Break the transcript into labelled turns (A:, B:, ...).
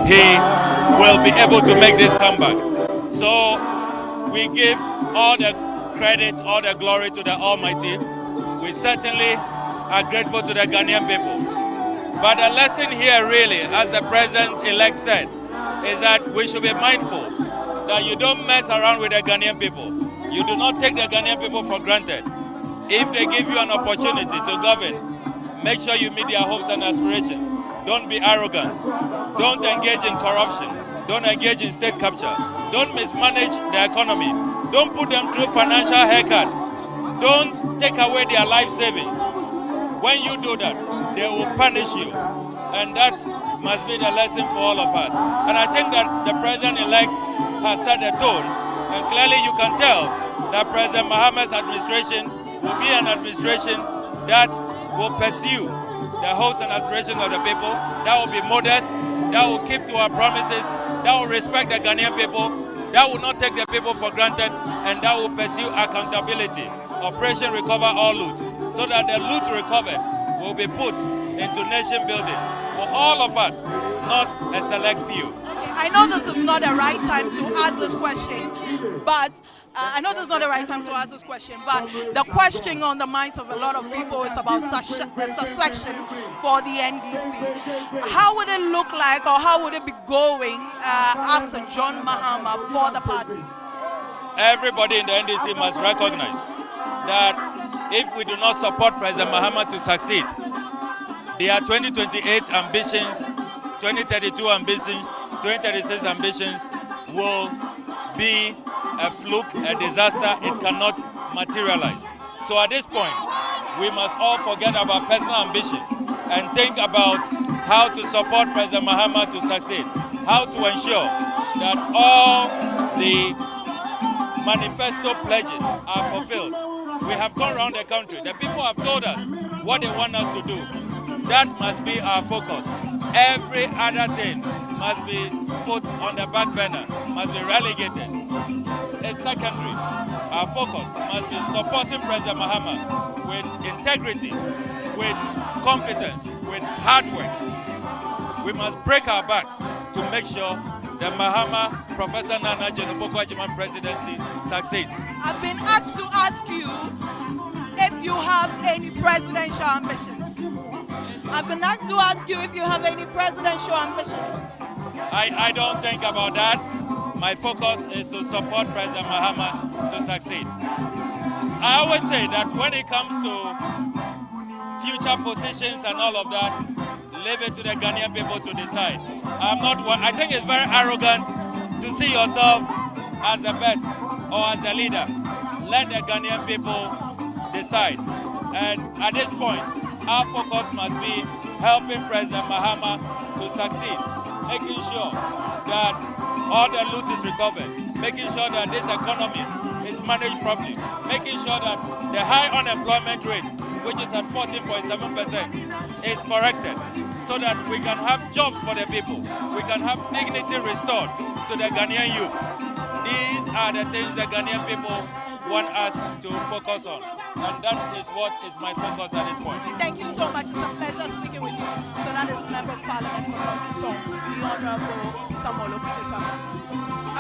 A: he will be able to make this comeback. So we give all the credit, all the glory to the Almighty. We certainly are grateful to the Ghanaian people. But the lesson here really, as the President-elect said, is that we should be mindful that you don't mess around with the Ghanaian people. You do not take the Ghanaian people for granted. If they give you an opportunity to govern, make sure you meet their hopes and aspirations. Don't be arrogant. Don't engage in corruption. Don't engage in state capture. Don't mismanage the economy. Don't put them through financial haircuts. Don't take away their life savings. When you do that, they will punish you. And that must be the lesson for all of us. And I think that the President-elect has set the tone. And clearly you can tell that President Mahama's administration will be an administration that will pursue the hopes and aspirations of the people, that will be modest, that will keep to our promises, that will respect the Ghanaian people, that will not take the people for granted, and that will pursue accountability. Operation Recover All Loot, so that the loot recovered will be put into nation building for all of us, not a select few.
B: I know this is not the right time to ask this question, but the question on the minds of a lot of people is about succession for the NDC. How would it look like, or how would it be going after John Mahama for the party?
A: Everybody in the NDC must recognize that if we do not support President Mahama to succeed, their 2028 ambitions, 2032 ambitions, 2036 ambitions will be a fluke, a disaster. It cannot materialize. So at this point, we must all forget about personal ambition and think about how to support President Mahama to succeed, how to ensure that all the manifesto pledges are fulfilled. We have gone around the country. The people have told us what they want us to do. That must be our focus. Every other thing must be put on the back burner, must be relegated. It's secondary. Our focus must be supporting President Mahama with integrity, with competence, with hard work. We must break our backs to make sure the Mahama, Professor Nana Jeluboko presidency succeeds.
B: I've been asked to ask you if you have any presidential ambitions.
A: I don't think about that. My focus is to support President Mahama to succeed. I always say that when it comes to future positions and all of that, leave it to the Ghanaian people to decide. I think it's very arrogant to see yourself as the best or as the leader. Let the Ghanaian people decide. And at this point, our focus must be helping President Mahama to succeed, making sure that all the loot is recovered, making sure that this economy is managed properly, making sure that the high unemployment rate, which is at 14.7%, is corrected, so that we can have jobs for the people, we can have dignity restored to the Ghanaian youth. These are the things the Ghanaian people want us to focus on. And that is what is my focus at this point.
B: Thank you so much. It's a pleasure speaking with you. So that is Member of Parliament for Okudzeto, the Honorable Okudzeto.